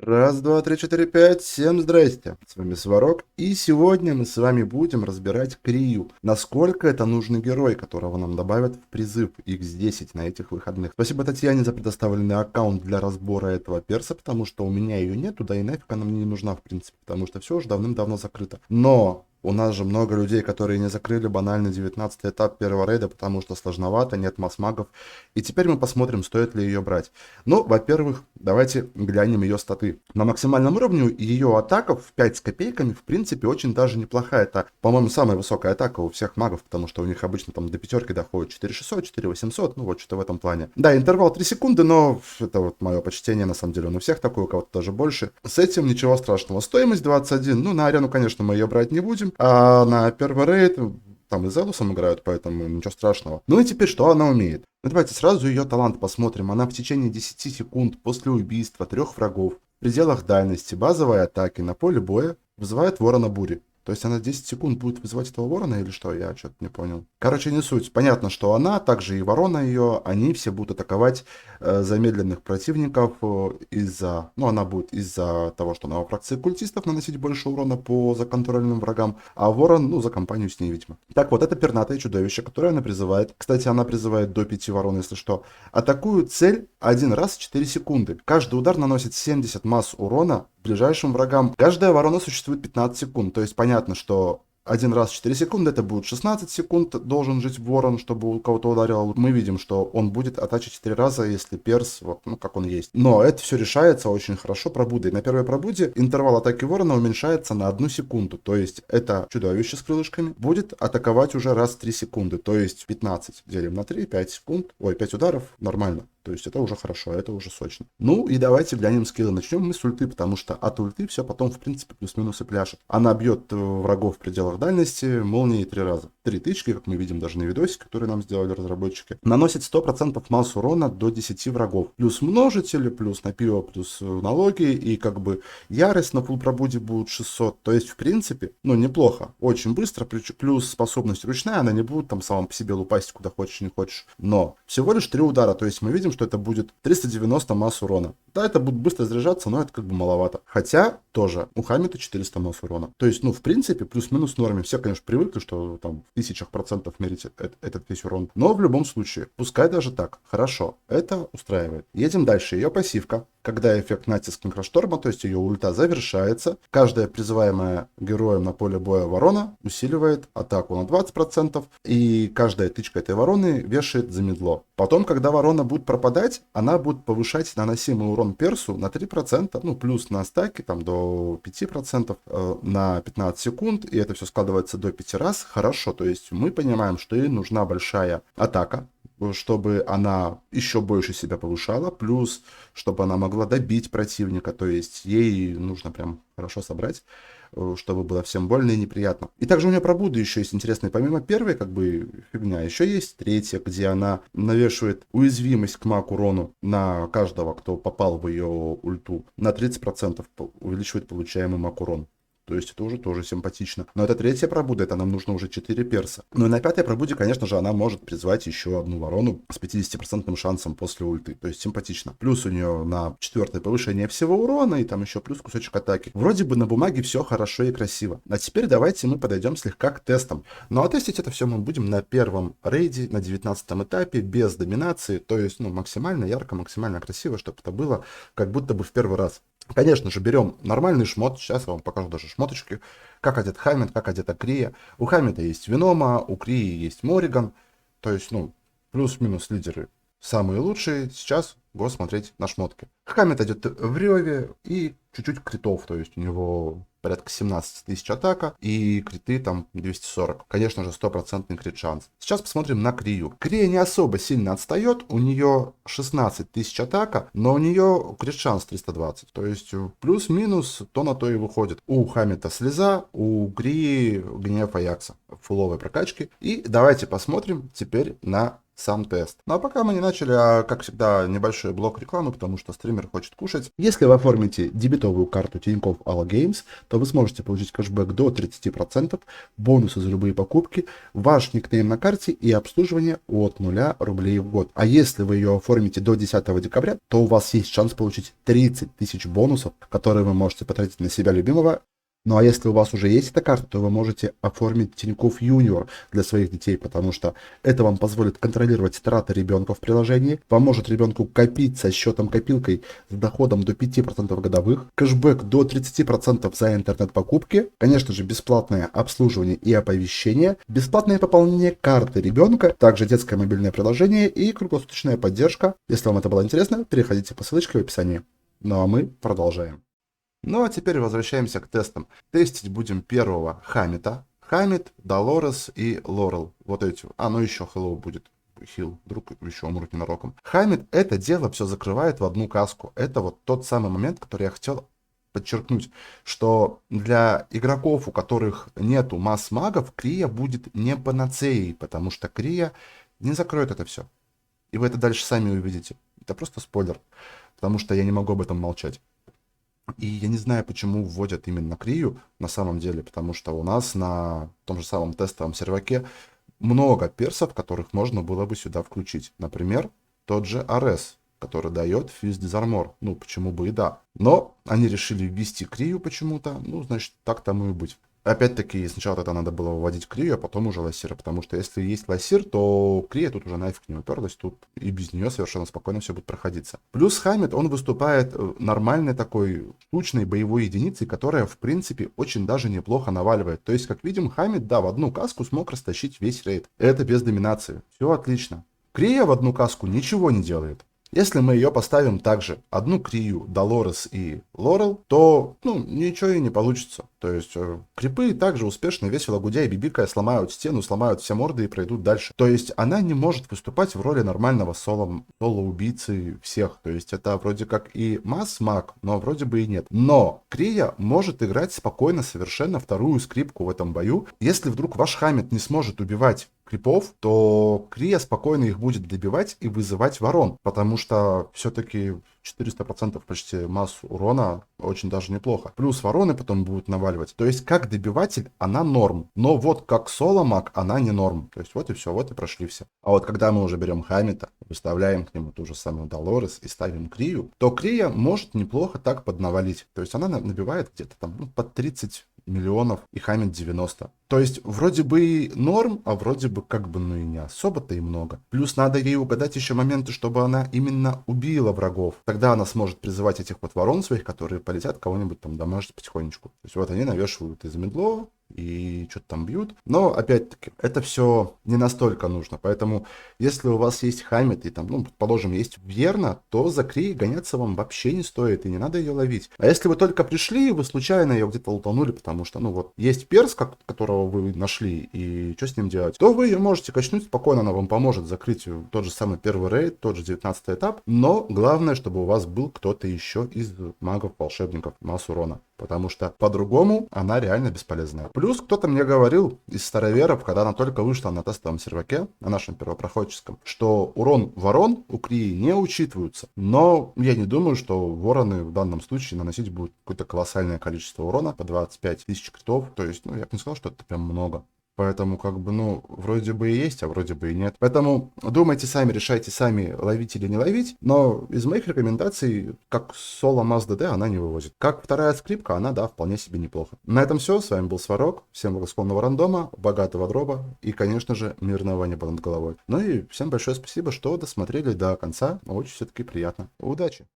Раз, два, три, четыре, пять. Всем здрасте. С вами Сварог. И сегодня мы с вами будем разбирать Крию. Насколько это нужный герой, которого нам добавят в призыв X10 на этих выходных. Спасибо Татьяне за предоставленный аккаунт для разбора этого перса, потому что у меня ее нету, да и нафиг она мне не нужна в принципе, потому что все уже давным-давно закрыто. Но у нас же много людей, которые не закрыли банально 19 этап первого рейда, потому что сложновато, нет масс-магов. И теперь мы посмотрим, стоит ли ее брать. Ну, во-первых, давайте глянем ее статы. На максимальном уровне ее атака в 5 с копейками, в принципе, очень даже неплохая. Это, по-моему, самая высокая атака у всех магов, потому что у них обычно там до пятерки доходит 4600, 4800, ну вот что-то в этом плане. Да, интервал 3 секунды, но это вот мое почтение, на самом деле, он у всех такой, у кого-то даже больше. С этим ничего страшного. Стоимость 21, ну, на арену, конечно, мы ее брать не будем. А на первый рейд там и Зелусом играют, поэтому ничего страшного. Ну и теперь, что она умеет? Ну, давайте сразу ее талант посмотрим. Она в течение 10 секунд после убийства 3 врагов в пределах дальности базовой атаки на поле боя вызывает ворона бури. То есть она 10 секунд будет вызывать этого ворона или что? Я что-то не понял. Короче, не суть. Понятно, что она, также и ворона ее, они все будут атаковать замедленных противников из-за... Ну, она будет из-за того, что она во фракции культистов наносить больше урона по законтрольным врагам, а ворон, ну, за компанию с ней, видимо. Так вот, это пернатое чудовище, которое она призывает. Кстати, она призывает до 5 ворон, если что. Атакуют цель один раз в 4 секунды. Каждый удар наносит 70 масс урона ближайшим врагам. Каждая ворона существует 15 секунд. То есть понятно, что один раз в 4 секунды, это будет 16 секунд, должен жить ворон, чтобы у кого-то ударил. Мы видим, что он будет атачить 4 раза, если перс, вот, ну, как он есть. Но это все решается очень хорошо пробудой. На первой пробуде интервал атаки ворона уменьшается на 1 секунду. То есть это чудовище с крылышками будет атаковать уже раз в 3 секунды. То есть 15 делим на 3, 5 секунд. Ой, 5 ударов, нормально. То есть это уже хорошо, это уже сочно. Ну и давайте глянем скиллы. Начнем мы с ульты, потому что от ульты все потом, в принципе, плюс-минус и пляшет. Она бьет врагов в пределах дальности молнией 3 раза. 3 тычки, как мы видим даже на видосе, который нам сделали разработчики. Наносит 100% масс урона до 10 врагов. Плюс множители, плюс на пиво, плюс налоги. И как бы ярость на фулл пробуде будет 600. То есть, в принципе, ну неплохо. Очень быстро. Плюс способность ручная, она не будет там сама по себе лупасить куда хочешь, не хочешь. Но всего лишь 3 удара. То есть мы видим, что это будет 390 масс урона. Да, это будет быстро заряжаться, но это как бы маловато. Хотя тоже у Хаммета 400 масс урона. То есть, ну, в принципе, плюс-минус норме. Все, конечно, привыкли, что там в тысячах процентов мерить этот весь урон. Но в любом случае, пускай даже так. Хорошо, это устраивает. Едем дальше. Ее пассивка. Когда эффект натиск микрошторма, то есть ее ульта завершается, каждая призываемая героем на поле боя ворона усиливает атаку на 20%, и каждая тычка этой вороны вешает замедло. Потом, когда ворона будет пропадать, она будет повышать наносимый урон персу на 3%, ну плюс на стаки там до 5% на 15 секунд, и это все складывается до 5 раз. Хорошо, то есть мы понимаем, что ей нужна большая атака, чтобы она еще больше себя повышала, плюс, чтобы она могла добить противника, то есть ей нужно прям хорошо собрать, чтобы было всем больно и неприятно. И также у нее пробуды еще есть интересные, помимо первой, как бы, фигня, еще есть третья, где она навешивает уязвимость к маг урону на каждого, кто попал в ее ульту, на 30% увеличивает получаемый маг урон. То есть это уже тоже симпатично. Но это третья пробуда, это нам нужно уже 4 перса. Ну и на пятой пробуде, конечно же, она может призвать еще одну ворону с 50% шансом после ульты. То есть симпатично. Плюс у нее на четвертой повышение всего урона, и там еще плюс кусочек атаки. Вроде бы на бумаге все хорошо и красиво. А теперь давайте мы подойдем слегка к тестам. Ну а тестить это все мы будем на первом рейде, на 19 этапе, без доминации. То есть, ну, максимально ярко, максимально красиво, чтобы это было как будто бы в первый раз. Конечно же, берем нормальный шмот. Сейчас я вам покажу даже шмоточки. Как одет Хаммет, как одета Крия. У Хаммета есть Венома, у Крии есть Мориган. То есть, ну, плюс-минус лидеры самые лучшие. Сейчас го смотреть на шмотки. Хаммет одет в Реве и чуть-чуть критов. То есть у него порядка 17 тысяч атака и криты там 240. Конечно же, 100% крит шанс. Сейчас посмотрим на Крию. Крия не особо сильно отстает. У нее 16 тысяч атака, но у нее крит шанс 320. То есть плюс-минус то на то и выходит. У Хаммета слеза, у Крии гнев Аякса. Фуловой прокачки. И давайте посмотрим теперь на сам тест. Ну а пока мы не начали, как всегда, небольшой блок рекламы, потому что стример хочет кушать. Если вы оформите дебетовую карту Тинькофф All Games, то вы сможете получить кэшбэк до 30%, бонусы за любые покупки, ваш никнейм на карте и обслуживание от 0 рублей в год. А если вы ее оформите до 10 декабря, то у вас есть шанс получить 30 тысяч бонусов, которые вы можете потратить на себя любимого. Ну а если у вас уже есть эта карта, то вы можете оформить Тинькофф Юниор для своих детей, потому что это вам позволит контролировать траты ребенка в приложении, поможет ребенку копить со счетом копилкой с доходом до 5% годовых, кэшбэк до 30% за интернет-покупки, конечно же бесплатное обслуживание и оповещение, бесплатное пополнение карты ребенка, также детское мобильное приложение и круглосуточная поддержка. Если вам это было интересно, переходите по ссылочке в описании. Ну а мы продолжаем. Ну а теперь возвращаемся к тестам. Тестить будем первого Хаммита. Хаммит, Долорес и Лорел. Вот эти. Ну еще Хэллоу будет. Хилл, вдруг еще умрут ненароком. Хаммит это дело все закрывает в одну каску. Это вот тот самый момент, который я хотел подчеркнуть, что для игроков, у которых нету масс-магов, Крия будет не панацеей, потому что Крия не закроет это все. И вы это дальше сами увидите. Это просто спойлер, потому что я не могу об этом молчать. И я не знаю, почему вводят именно Крию на самом деле, потому что у нас на том же самом тестовом серваке много персов, которых можно было бы сюда включить. Например, тот же Арес, который дает Fist Disarmor. Ну, почему бы и да. Но они решили ввести Крию почему-то. Ну, значит, так тому и быть. Опять-таки, сначала тогда надо было выводить Крию, а потом уже Лассира, потому что если есть Лассир, то Крия тут уже нафиг не уперлась, тут и без нее совершенно спокойно все будет проходиться. Плюс Хаммит, он выступает нормальной такой штучной боевой единицей, которая, в принципе, очень даже неплохо наваливает. То есть, как видим, Хаммит, да, в одну каску смог растащить весь рейд. Это без доминации. Все отлично. Крия в одну каску ничего не делает. Если мы ее поставим также, одну Крию, Долорес и Лорел, то, ничего и не получится. То есть, крипы также успешно, весело гудя и бибикая сломают стену, сломают все морды и пройдут дальше. То есть, она не может выступать в роли нормального соло-убийцы всех. То есть, это вроде как и масс-маг, но вроде бы и нет. Но Крия может играть спокойно совершенно вторую скрипку в этом бою. Если вдруг ваш Хаммит не сможет убивать крипов, то Крия спокойно их будет добивать и вызывать ворон, потому что все-таки 400% почти масс урона очень даже неплохо. Плюс вороны потом будут наваливать. То есть как добиватель она норм, но вот как соло-маг она не норм. То есть вот и все, вот и прошли все. А вот когда мы уже берем Хаммита, выставляем к нему ту же самую Долорес и ставим Крию, то Крия может неплохо так поднавалить. То есть она набивает где-то там под 30 миллионов и Хаммит 90. То есть вроде бы и норм, а вроде бы как бы и не особо-то и много. Плюс надо ей угадать еще моменты, чтобы она именно убила врагов. Тогда она сможет призывать этих вот ворон своих, которые полетят кого-нибудь там дамажить потихонечку. То есть вот они навешивают из медло и что-то там бьют. Но опять-таки это все не настолько нужно. Поэтому если у вас есть Хаммит и там, предположим, есть Вьерна, то за Крей гоняться вам вообще не стоит и не надо ее ловить. А если вы только пришли и вы случайно ее где-то лутанули, потому что, есть перс, которого вы нашли, и что с ним делать, то вы ее можете качнуть спокойно, она вам поможет закрыть тот же самый первый рейд, тот же 19 этап, но главное, чтобы у вас был кто-то еще из магов-волшебников масс урона, потому что по-другому она реально бесполезная. Плюс кто-то мне говорил из староверов, когда она только вышла на тестовом серваке, на нашем первопроходческом, что урон ворон у Крии не учитываются, но я не думаю, что вороны в данном случае наносить будут какое-то колоссальное количество урона, по 25 тысяч критов, то есть, я бы не сказал, что это прям много. Поэтому, вроде бы и есть, а вроде бы и нет. Поэтому думайте сами, решайте сами, ловить или не ловить. Но из моих рекомендаций, как соло Масс ДД, она не вывозит. Как вторая скрипка, она, да, вполне себе неплохо. На этом все. С вами был Сварог. Всем благосклонного рандома, богатого дроба и, конечно же, мирного неба над головой. Ну и всем большое спасибо, что досмотрели до конца. Очень все-таки приятно. Удачи!